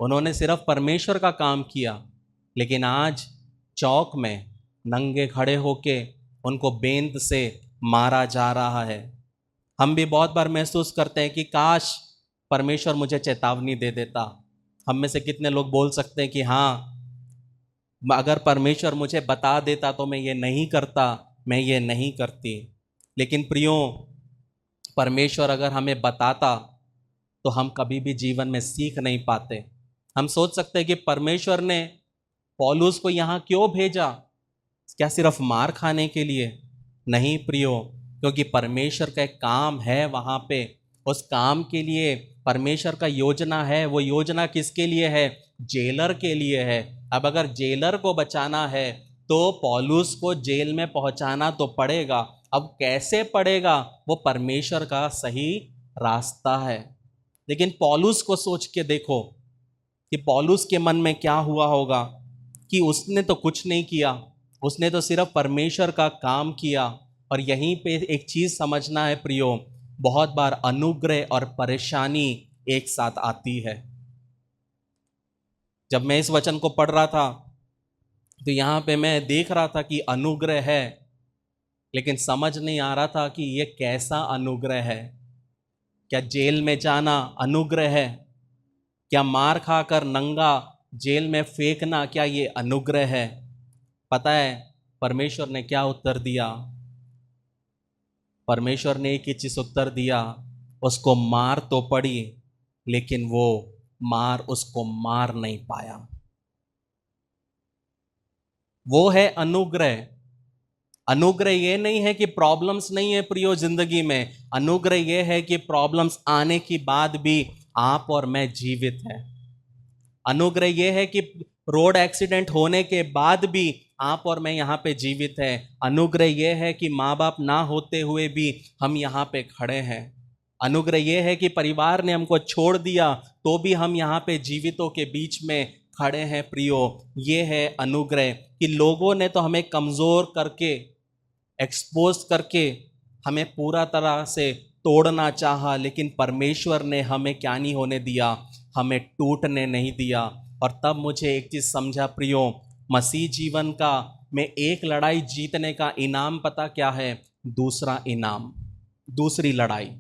उन्होंने सिर्फ परमेश्वर का काम किया, लेकिन आज चौक में नंगे खड़े होके उनको बेंत से मारा जा रहा है। हम भी बहुत बार महसूस करते हैं कि काश परमेश्वर मुझे चेतावनी दे देता। हम में से कितने लोग बोल सकते हैं कि हाँ, अगर परमेश्वर मुझे बता देता तो मैं ये नहीं करता, मैं ये नहीं करती। लेकिन प्रियो, परमेश्वर अगर हमें बताता तो हम कभी भी जीवन में सीख नहीं पाते। हम सोच सकते हैं कि परमेश्वर ने पौलुस को यहाँ क्यों भेजा, क्या सिर्फ मार खाने के लिए? नहीं प्रियो, क्योंकि परमेश्वर का एक काम है वहाँ पे। उस काम के लिए परमेश्वर का योजना है। वो योजना किसके लिए है? जेलर के लिए है। अब अगर जेलर को बचाना है तो पौलुस को जेल में पहुँचाना तो पड़ेगा। अब कैसे पड़ेगा? वो परमेश्वर का सही रास्ता है। लेकिन पौलुस को सोच के देखो कि पौलुस के मन में क्या हुआ होगा। कि उसने तो कुछ नहीं किया, उसने तो सिर्फ परमेश्वर का काम किया। और यहीं पे एक चीज समझना है प्रियो, बहुत बार अनुग्रह और परेशानी एक साथ आती है। जब मैं इस वचन को पढ़ रहा था तो यहाँ पे मैं देख रहा था कि अनुग्रह है, लेकिन समझ नहीं आ रहा था कि ये कैसा अनुग्रह है। क्या जेल में जाना अनुग्रह है? क्या मार खाकर नंगा जेल में फेंकना, क्या ये अनुग्रह है? पता है परमेश्वर ने क्या उत्तर दिया? परमेश्वर ने एक ही चीज उत्तर दिया, उसको मार तो पड़ी लेकिन वो मार उसको मार नहीं पाया। वो है अनुग्रह। अनुग्रह ये नहीं है कि प्रॉब्लम्स नहीं है प्रियो जिंदगी में, अनुग्रह ये है कि प्रॉब्लम्स आने के बाद भी आप और मैं जीवित हैं। अनुग्रह ये है कि रोड एक्सीडेंट होने के बाद भी आप और मैं यहाँ पे जीवित हैं। अनुग्रह ये है कि माँ बाप ना होते हुए भी हम यहाँ पे खड़े हैं। अनुग्रह ये है कि परिवार ने हमको छोड़ दिया तो भी हम यहाँ पे जीवितों के बीच में खड़े हैं प्रियो। ये है अनुग्रह कि लोगों ने तो हमें कमजोर करके, एक्सपोज करके हमें पूरा तरह से तोड़ना चाहा, लेकिन परमेश्वर ने हमें क्या नहीं होने दिया, हमें टूटने नहीं दिया। और तब मुझे एक चीज समझा प्रियो, मसीह जीवन का में एक लड़ाई जीतने का इनाम पता क्या है? दूसरा इनाम, दूसरी लड़ाई।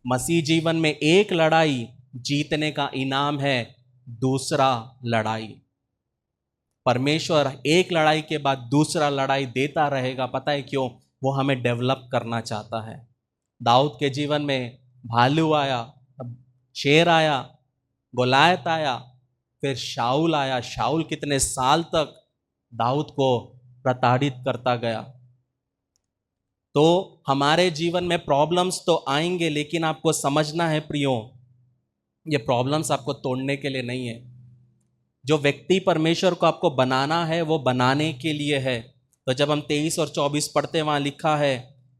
मसीह जीवन में एक लड़ाई जीतने का इनाम है दूसरा लड़ाई। परमेश्वर एक लड़ाई के बाद दूसरा लड़ाई देता रहेगा। पता है क्यों? वो हमें डेवलप करना चाहता है। दाऊद के जीवन में भालू आया, शेर आया, गोलायत आया, फिर शाऊल आया। शाऊल कितने साल तक दाऊद को प्रताड़ित करता गया। तो हमारे जीवन में प्रॉब्लम्स तो आएंगे, लेकिन आपको समझना है प्रियो, ये प्रॉब्लम्स आपको तोड़ने के लिए नहीं है। जो व्यक्ति परमेश्वर को आपको बनाना है वो बनाने के लिए है। तो जब हम 23 और 24 पढ़ते वहाँ लिखा है,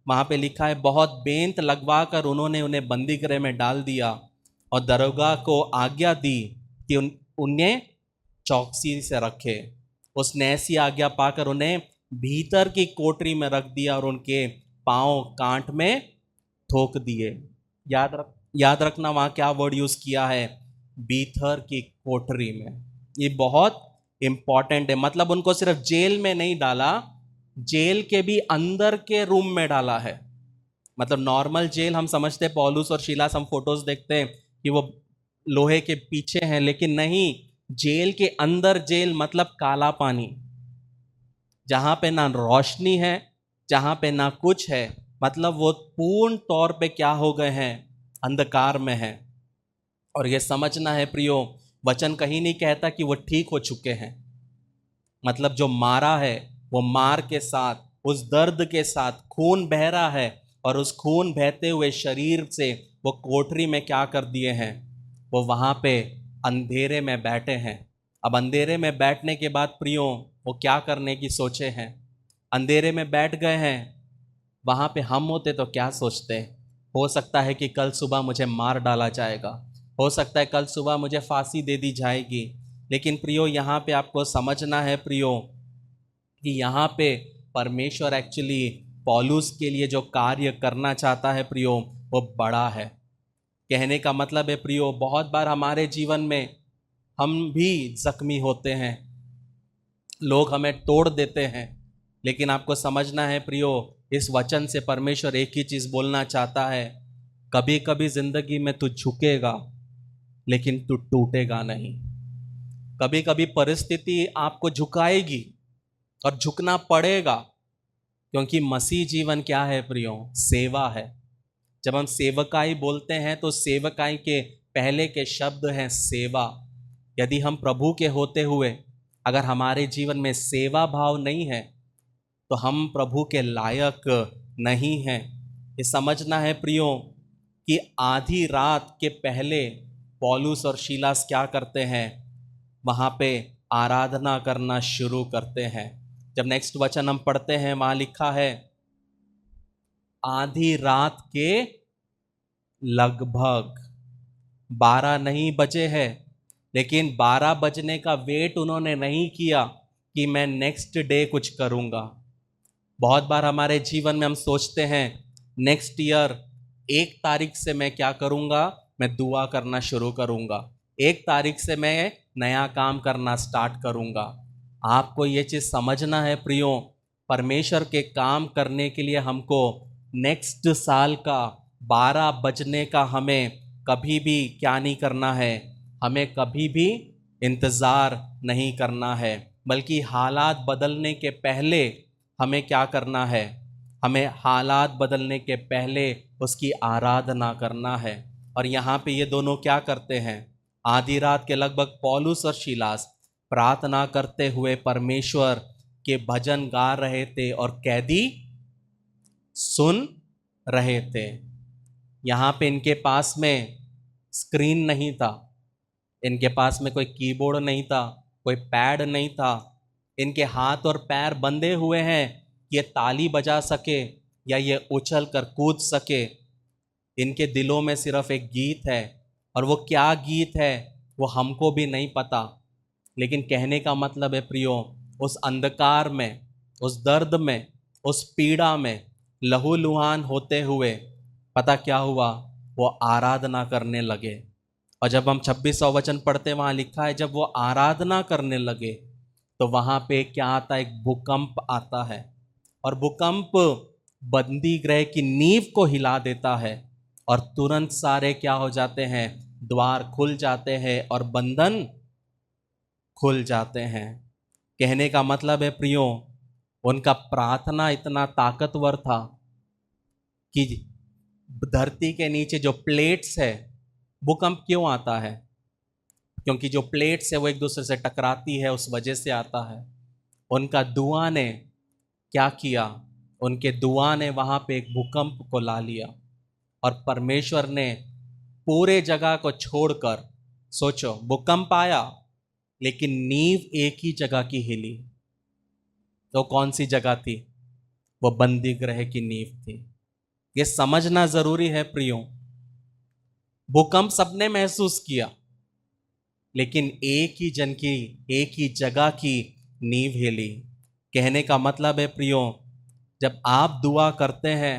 वहाँ पे लिखा है, बहुत बेंत लगवा कर उन्होंने उन्हें बंदी गृह में डाल दिया और दरोगा को आज्ञा दी कि उन्हें चौकसी से रखे। उसने ऐसी आज्ञा पाकर उन्हें भीतर की कोठरी में रख दिया और उनके पांव कांट में ठोक दिए। याद रखना वहाँ क्या वर्ड यूज किया है? भीतर की कोठरी में। ये बहुत इंपॉर्टेंट है। मतलब उनको सिर्फ जेल में नहीं डाला, जेल के भी अंदर के रूम में डाला है। मतलब नॉर्मल जेल हम समझते हैं, पौलुस और शीलास हम फोटोज देखते हैं कि वो लोहे के पीछे हैं, लेकिन नहीं, जेल के अंदर जेल मतलब काला पानी, जहां पे ना रोशनी है, जहां पे ना कुछ है। मतलब वो पूर्ण तौर पे क्या हो गए हैं? अंधकार में है। और ये समझना है प्रियो, वचन कहीं नहीं कहता कि वो ठीक हो चुके हैं। मतलब जो मारा है वो मार के साथ, उस दर्द के साथ खून बह रहा है, और उस खून बहते हुए शरीर से वो कोठरी में क्या कर दिए हैं? वो वहाँ पे अंधेरे में बैठे हैं। अब अंधेरे में बैठने के बाद प्रियो वो क्या करने की सोचे हैं? अंधेरे में बैठ गए हैं। वहाँ पे हम होते तो क्या सोचते? हो सकता है कि कल सुबह मुझे मार डाला जाएगा, हो सकता है कल सुबह मुझे फांसी दे दी जाएगी। लेकिन प्रियो यहाँ पे आपको समझना है प्रियो कि यहाँ पे परमेश्वर एक्चुअली पौलुस के लिए जो कार्य करना चाहता है प्रियो, वो बड़ा है। कहने का मतलब है प्रियो, बहुत बार हमारे जीवन में हम भी जख्मी होते हैं, लोग हमें तोड़ देते हैं, लेकिन आपको समझना है प्रियो, इस वचन से परमेश्वर एक ही चीज बोलना चाहता है, कभी कभी जिंदगी में तू झुकेगा लेकिन तू टूटेगा नहीं। कभी कभी परिस्थिति आपको झुकाएगी और झुकना पड़ेगा, क्योंकि मसीह जीवन क्या है प्रियो? सेवा है। जब हम सेवकाई बोलते हैं तो सेवकाई के पहले के शब्द हैं सेवा। यदि हम प्रभु के होते हुए अगर हमारे जीवन में सेवा भाव नहीं है तो हम प्रभु के लायक नहीं हैं। ये समझना है प्रियो कि आधी रात के पहले पौलुस और शीलास क्या करते हैं? वहाँ पे आराधना करना शुरू करते हैं। जब नेक्स्ट वचन हम पढ़ते हैं, वहाँ लिखा है, आधी रात के लगभग 12 नहीं बजे हैं, लेकिन 12 बजने का वेट उन्होंने नहीं किया कि मैं नेक्स्ट डे कुछ करूँगा। बहुत बार हमारे जीवन में हम सोचते हैं नेक्स्ट ईयर 1 तारीख से मैं क्या करूँगा, मैं दुआ करना शुरू करूँगा, 1 तारीख से मैं नया काम करना स्टार्ट करूँगा। आपको ये चीज़ समझना है प्रियो, परमेश्वर के काम करने के लिए हमको नेक्स्ट साल का 12 बजने का हमें कभी भी क्या नहीं करना है, हमें कभी भी इंतज़ार नहीं करना है, बल्कि हालात बदलने के पहले हमें क्या करना है, हमें हालात बदलने के पहले उसकी आराधना करना है। और यहाँ पे ये दोनों क्या करते हैं, आधी रात के लगभग पौलुस और शीलास प्रार्थना करते हुए परमेश्वर के भजन गा रहे थे और कैदी सुन रहे थे। यहाँ पे इनके पास में स्क्रीन नहीं था, इनके पास में कोई कीबोर्ड नहीं था, कोई पैड नहीं था, इनके हाथ और पैर बंधे हुए हैं कि ये ताली बजा सके या ये उछल कर कूद सके। इनके दिलों में सिर्फ एक गीत है, और वो क्या गीत है वो हमको भी नहीं पता। लेकिन कहने का मतलब है प्रियो, उस अंधकार में, उस दर्द में, उस पीड़ा में लहूलुहान होते हुए पता क्या हुआ, वो आराधना करने लगे। और जब हम 26वां वचन पढ़ते वहाँ लिखा है, जब वो आराधना करने लगे तो वहाँ पे क्या आता है, एक भूकंप आता है। और भूकंप बंदी गृह की नींव को हिला देता है और तुरंत सारे क्या हो जाते हैं, द्वार खुल जाते हैं और बंधन खुल जाते हैं। कहने का मतलब है प्रियो, उनका प्रार्थना इतना ताकतवर था कि धरती के नीचे जो प्लेट्स है, भूकंप क्यों आता है, क्योंकि जो प्लेट्स है वो एक दूसरे से टकराती है, उस वजह से आता है। उनका दुआ ने क्या किया, उनके दुआ ने वहाँ पे एक भूकंप को ला लिया और परमेश्वर ने पूरे जगह को छोड़कर, सोचो भूकंप आया लेकिन नींव एक ही जगह की हिली। तो कौन सी जगह थी, वो बंदी गृह की नींव थी। ये समझना जरूरी है प्रियो, भूकंप सबने महसूस किया लेकिन एक ही जन की, एक ही जगह की नींव हिली। कहने का मतलब है प्रियो, जब आप दुआ करते हैं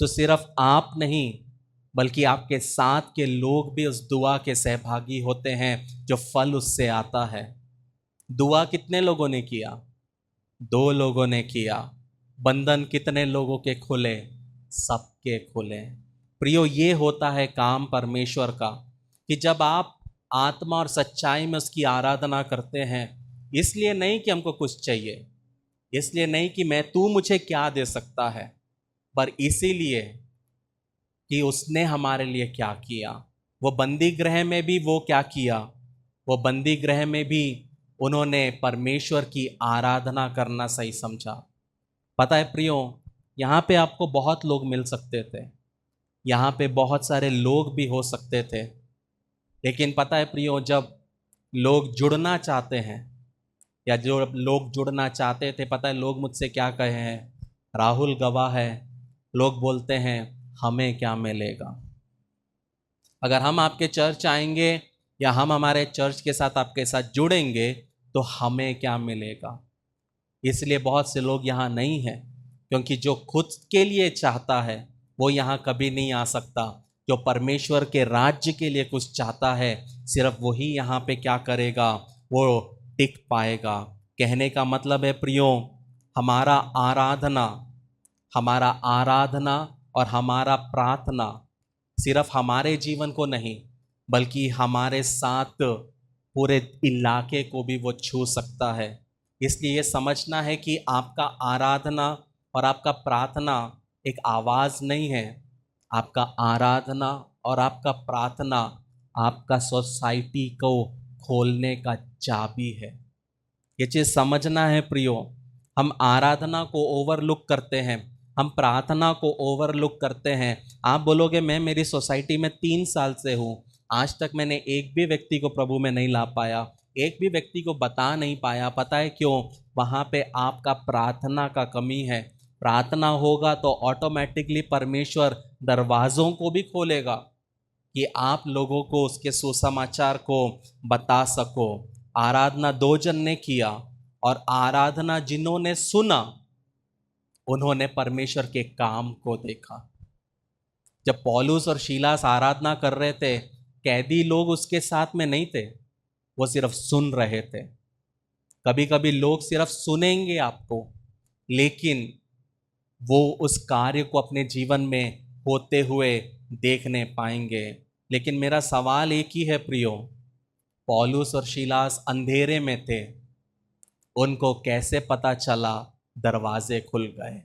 तो सिर्फ आप नहीं बल्कि आपके साथ के लोग भी उस दुआ के सहभागी होते हैं, जो फल उससे आता है। दुआ कितने लोगों ने किया, 2 लोगों ने किया। बंधन कितने लोगों के खुले, सबके खुले। प्रियो, ये होता है काम परमेश्वर का कि जब आप आत्मा और सच्चाई में उसकी आराधना करते हैं, इसलिए नहीं कि हमको कुछ चाहिए, इसलिए नहीं कि मैं, तू मुझे क्या दे सकता है, पर इसीलिए कि उसने हमारे लिए क्या किया। वो बंदी गृह में भी वो क्या किया, वो बंदी गृह में भी उन्होंने परमेश्वर की आराधना करना सही समझा। पता है प्रियो, यहाँ पे आपको बहुत लोग मिल सकते थे, यहाँ पे बहुत सारे लोग भी हो सकते थे, लेकिन पता है प्रियो, जब लोग जुड़ना चाहते हैं या जो लोग जुड़ना चाहते थे, पता है लोग मुझसे क्या कहे हैं, राहुल गवाह है, लोग बोलते हैं हमें क्या मिलेगा अगर हम आपके चर्च आएंगे या हम हमारे चर्च के साथ आपके साथ जुड़ेंगे तो हमें क्या मिलेगा। इसलिए बहुत से लोग यहाँ नहीं हैं, क्योंकि जो खुद के लिए चाहता है वो यहाँ कभी नहीं आ सकता। जो परमेश्वर के राज्य के लिए कुछ चाहता है, सिर्फ वही यहाँ पे क्या करेगा, वो टिक पाएगा। कहने का मतलब है प्रियो, हमारा आराधना और हमारा प्रार्थना सिर्फ हमारे जीवन को नहीं बल्कि हमारे साथ पूरे इलाके को भी वो छू सकता है। इसलिए ये समझना है कि आपका आराधना और आपका प्रार्थना एक आवाज़ नहीं है, आपका आराधना और आपका प्रार्थना आपका सोसाइटी को खोलने का चाबी है। ये चीज़ समझना है प्रियो। हम आराधना को ओवरलुक करते हैं, हम प्रार्थना को ओवरलुक करते हैं। आप बोलोगे मैं मेरी सोसाइटी में 3 साल से हूँ, आज तक मैंने एक भी व्यक्ति को प्रभु में नहीं ला पाया, एक भी व्यक्ति को बता नहीं पाया। पता है क्यों? वहाँ पे आपका प्रार्थना का कमी है। प्रार्थना होगा तो ऑटोमेटिकली परमेश्वर दरवाज़ों को भी खोलेगा। कि आप लोगों को उसके सुसमाचार को बता सको। आराधना दो जन ने किया, और आराधना जिन्होंने सुना उन्होंने परमेश्वर के काम को देखा। जब पौलुस और शीलास आराधना कर रहे थे, कैदी लोग उसके साथ में नहीं थे, वो सिर्फ सुन रहे थे। कभी कभी लोग सिर्फ सुनेंगे आपको, लेकिन वो उस कार्य को अपने जीवन में होते हुए देखने पाएंगे। लेकिन मेरा सवाल एक ही है प्रियो, पौलुस और शीलास अंधेरे में थे, उनको कैसे पता चला दरवाजे खुल गए?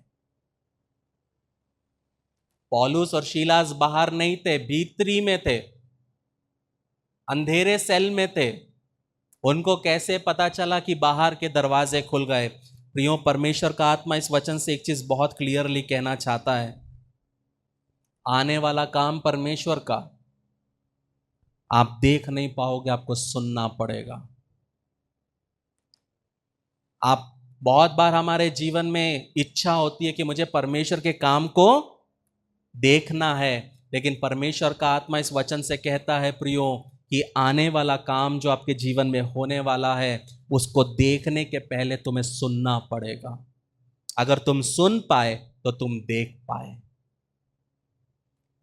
पौलुस और शीलास बाहर नहीं थे, भीतरी में थे, अंधेरे सेल में थे। उनको कैसे पता चला कि बाहर के दरवाजे खुल गए? प्रियो, परमेश्वर का आत्मा इस वचन से एक चीज बहुत क्लियरली कहना चाहता है, आने वाला काम परमेश्वर का आप देख नहीं पाओगे, आपको सुनना पड़ेगा। आप बहुत बार हमारे जीवन में इच्छा होती है कि मुझे परमेश्वर के काम को देखना है, लेकिन परमेश्वर का आत्मा इस वचन से कहता है प्रियो कि आने वाला काम जो आपके जीवन में होने वाला है, उसको देखने के पहले तुम्हें सुनना पड़ेगा। अगर तुम सुन पाए तो तुम देख पाए,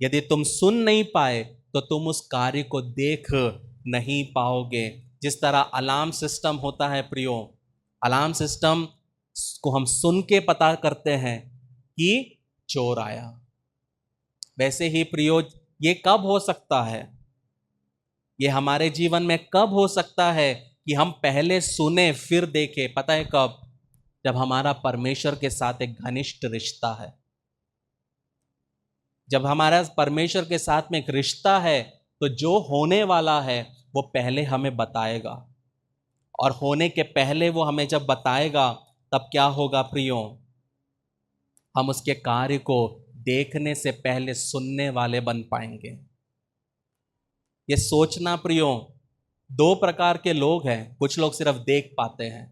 यदि तुम सुन नहीं पाए तो तुम उस कार्य को देख नहीं पाओगे। जिस तरह अलार्म सिस्टम होता है प्रियो, अलार्म सिस्टम को हम सुन के पता करते हैं कि चोर आया, वैसे ही प्रियो ये कब हो सकता है, ये हमारे जीवन में कब हो सकता है कि हम पहले सुने फिर देखें? पता है कब? जब हमारा परमेश्वर के साथ एक घनिष्ठ रिश्ता है। जब हमारा परमेश्वर के साथ में एक रिश्ता है, तो जो होने वाला है वो पहले हमें बताएगा, और होने के पहले वो हमें जब बताएगा तब क्या होगा प्रियो? हम उसके कार्य को देखने से पहले सुनने वाले बन पाएंगे। ये सोचना प्रियो, दो प्रकार के लोग हैं। कुछ लोग सिर्फ देख पाते हैं,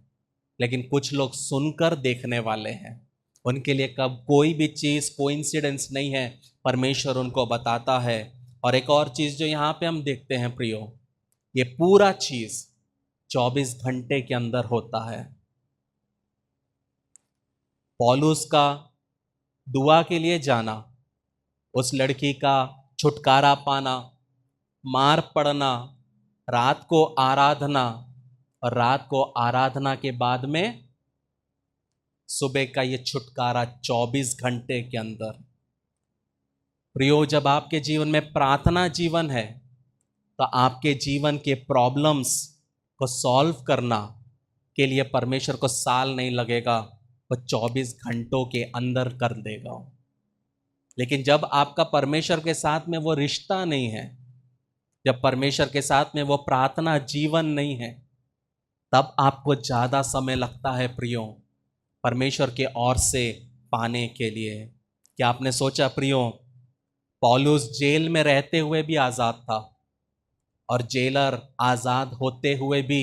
लेकिन कुछ लोग सुनकर देखने वाले हैं। उनके लिए कब कोई भी चीज़ कोइंसिडेंस नहीं है, परमेश्वर उनको बताता है। और एक और चीज़ जो यहाँ पे हम देखते हैं प्रियो, ये पूरा चीज़ 24 घंटे के अंदर होता है। पौलुस का दुआ के लिए जाना, उस लड़की का छुटकारा पाना, मार पड़ना, रात को आराधना, और रात को आराधना के बाद में सुबह का ये छुटकारा 24 घंटे के अंदर। प्रियो, जब आपके जीवन में प्रार्थना जीवन है, तो आपके जीवन के प्रॉब्लम्स को सॉल्व करना के लिए परमेश्वर को साल नहीं लगेगा, वो 24 घंटों के अंदर कर देगा। लेकिन जब आपका परमेश्वर के साथ में वो रिश्ता नहीं है, जब परमेश्वर के साथ में वो प्रार्थना जीवन नहीं है, तब आपको ज़्यादा समय लगता है प्रियो परमेश्वर के ओर से पाने के लिए। क्या आपने सोचा प्रियो, पौलुस जेल में रहते हुए भी आज़ाद था, और जेलर आज़ाद होते हुए भी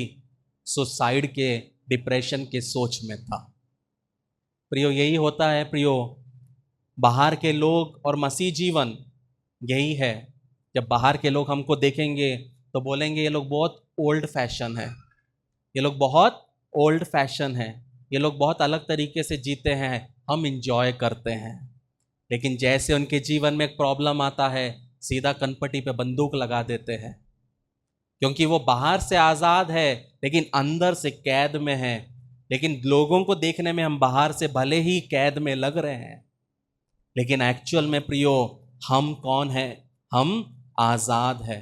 सुसाइड के, डिप्रेशन के सोच में था। प्रियो, यही होता है प्रियो, बाहर के लोग और मसीह जीवन यही है। जब बाहर के लोग हमको देखेंगे तो बोलेंगे ये लोग बहुत ओल्ड फैशन है, ये लोग बहुत ओल्ड फैशन है, ये लोग बहुत अलग तरीके से जीते हैं, हम इंजॉय करते हैं। लेकिन जैसे उनके जीवन में एक प्रॉब्लम आता है, सीधा कनपटी पे बंदूक लगा देते हैं, क्योंकि वो बाहर से आज़ाद है लेकिन अंदर से कैद में है। लेकिन लोगों को देखने में हम बाहर से भले ही कैद में लग रहे हैं, लेकिन एक्चुअल में प्रियो हम कौन है? हम आज़ाद है।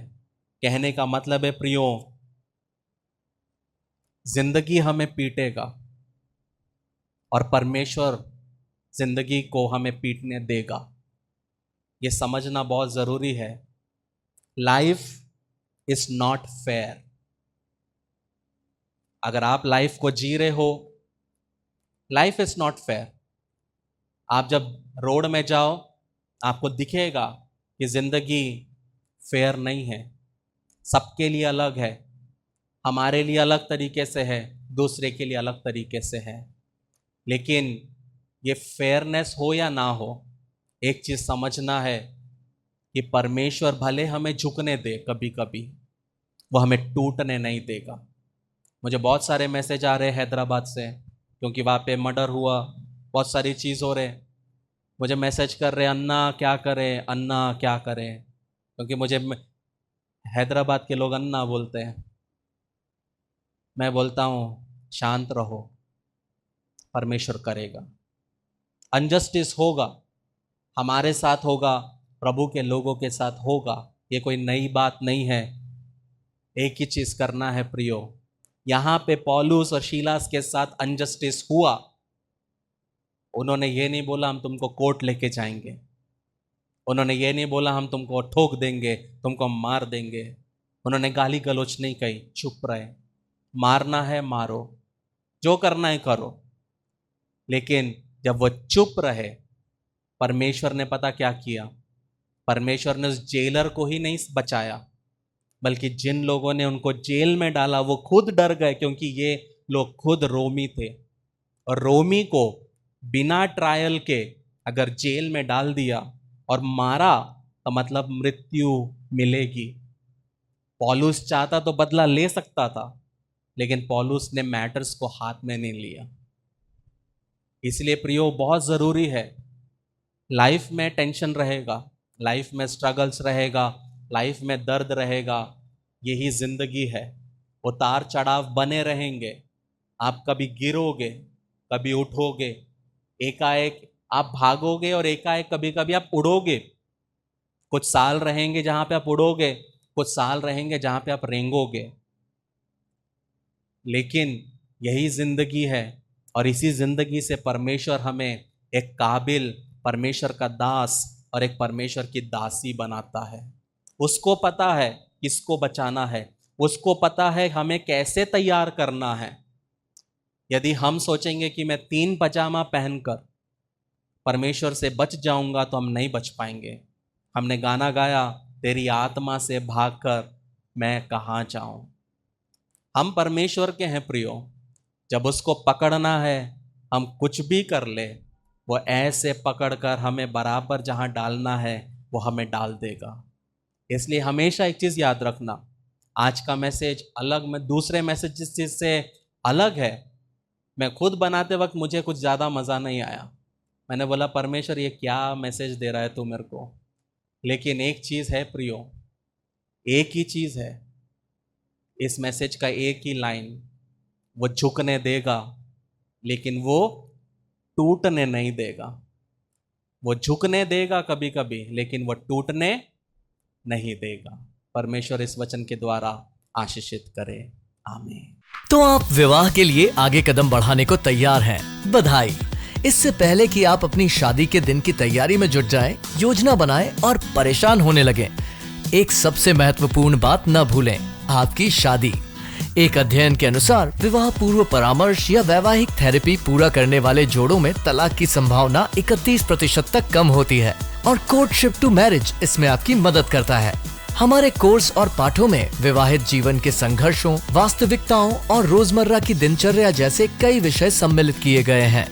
कहने का मतलब है प्रियो, जिंदगी हमें पीटेगा और परमेश्वर जिंदगी को हमें पीटने देगा। ये समझना बहुत ज़रूरी है। Life is not fair. अगर आप लाइफ को जी रहे हो, लाइफ इज नॉट फेयर। आप जब रोड में जाओ, आपको दिखेगा कि जिंदगी फेयर नहीं है। सबके लिए अलग है, हमारे लिए अलग तरीके से है, दूसरे के लिए अलग तरीके से है। लेकिन ये फेयरनेस हो या ना हो, एक चीज़ समझना है कि कि परमेश्वर भले हमें झुकने दे कभी कभी, वो हमें टूटने नहीं देगा। मुझे बहुत सारे मैसेज आ रहे हैं हैदराबाद से, क्योंकि वहाँ पे मर्डर हुआ, बहुत सारी चीज़ हो रहे। मुझे मैसेज कर रहे, अन्ना क्या करें, अन्ना क्या करें, क्योंकि मुझे हैदराबाद के लोग अन्ना बोलते हैं। मैं बोलता हूँ शांत रहो, परमेश्वर करेगा। अनजस्टिस होगा, हमारे साथ होगा, प्रभु के लोगों के साथ होगा, ये कोई नई बात नहीं है। एक ही चीज करना है प्रियो, यहां पे पौलुस और शीलास के साथ अनजस्टिस हुआ। उन्होंने ये नहीं बोला हम तुमको कोर्ट लेके जाएंगे, उन्होंने ये नहीं बोला हम तुमको ठोक देंगे, तुमको मार देंगे, उन्होंने गाली गलौच नहीं कही, चुप रहे। मारना है मारो, जो करना है करो। लेकिन जब वो चुप रहे, परमेश्वर ने पता क्या किया, परमेश्वर ने उस जेलर को ही नहीं बचाया, बल्कि जिन लोगों ने उनको जेल में डाला वो खुद डर गए, क्योंकि ये लोग खुद रोमी थे, और रोमी को बिना ट्रायल के अगर जेल में डाल दिया और मारा तो मतलब मृत्यु मिलेगी। पौलुस चाहता तो बदला ले सकता था, लेकिन पौलुस ने मैटर्स को हाथ में नहीं लिया। इसलिए प्रियो बहुत ज़रूरी है, लाइफ में टेंशन रहेगा, लाइफ में स्ट्रगल्स रहेगा, लाइफ में दर्द रहेगा, यही ज़िंदगी है। उतार चढ़ाव बने रहेंगे, आप कभी गिरोगे, कभी उठोगे, एकाएक आप भागोगे और एकाएक कभी कभी आप उड़ोगे। कुछ साल रहेंगे जहाँ पे आप उड़ोगे, कुछ साल रहेंगे जहाँ पे आप रेंगोगे, लेकिन यही ज़िंदगी है। और इसी ज़िंदगी से परमेश्वर हमें एक काबिल परमेश्वर का दास और एक परमेश्वर की दासी बनाता है। उसको पता है किसको बचाना है, उसको पता है हमें कैसे तैयार करना है। यदि हम सोचेंगे कि मैं 3 पजामा पहनकर परमेश्वर से बच जाऊंगा, तो हम नहीं बच पाएंगे। हमने गाना गाया, तेरी आत्मा से भागकर मैं कहाँ जाऊं। हम परमेश्वर के हैं प्रियो, जब उसको पकड़ना है हम कुछ भी कर ले, वो ऐसे पकड़कर हमें बराबर जहां डालना है वो हमें डाल देगा। इसलिए हमेशा एक चीज़ याद रखना, आज का मैसेज अलग में दूसरे मैसेज से अलग है। मैं खुद बनाते वक्त मुझे कुछ ज़्यादा मज़ा नहीं आया, मैंने बोला परमेश्वर ये क्या मैसेज दे रहा है तू मेरे को। लेकिन एक चीज़ है प्रियो, एक ही चीज़ है, इस मैसेज का एक ही लाइन, वो झुकने देगा लेकिन वो टूटने नहीं देगा। वो झुकने देगा कभी कभी, लेकिन वो टूटने नहीं देगा। परमेश्वर इस वचन के द्वारा आशीषित करे, आमीन। तो आप विवाह के लिए आगे कदम बढ़ाने को तैयार हैं, बधाई। इससे पहले कि आप अपनी शादी के दिन की तैयारी में जुट जाएं, योजना बनाएं और परेशान होने लगें, एक सबसे महत्वपूर्ण बात न भूलें, आपकी शादी। एक अध्ययन के अनुसार विवाह पूर्व परामर्श या वैवाहिक थेरेपी पूरा करने वाले जोड़ों में तलाक की संभावना 31% तक कम होती है, और कोर्टशिप टू मैरिज इसमें आपकी मदद करता है। हमारे कोर्स और पाठों में विवाहित जीवन के संघर्षों, वास्तविकताओं और रोजमर्रा की दिनचर्या जैसे कई विषय सम्मिलित किए गए हैं।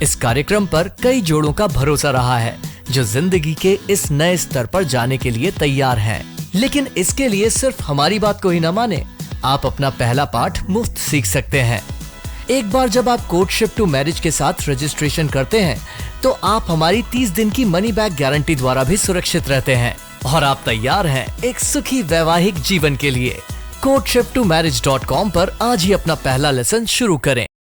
इस कार्यक्रम पर कई जोड़ों का भरोसा रहा है, जो जिंदगी के इस नए स्तर पर जाने के लिए तैयार हैं। लेकिन इसके लिए सिर्फ हमारी बात को ही न माने, आप अपना पहला पाठ मुफ्त सीख सकते हैं। एक बार जब आप कोर्टशिप टू मैरिज के साथ रजिस्ट्रेशन करते हैं, तो आप हमारी 30 दिन की मनी बैक गारंटी द्वारा भी सुरक्षित रहते हैं, और आप तैयार हैं एक सुखी वैवाहिक जीवन के लिए। courtship2marriage.com पर आज ही अपना पहला लेसन शुरू करें।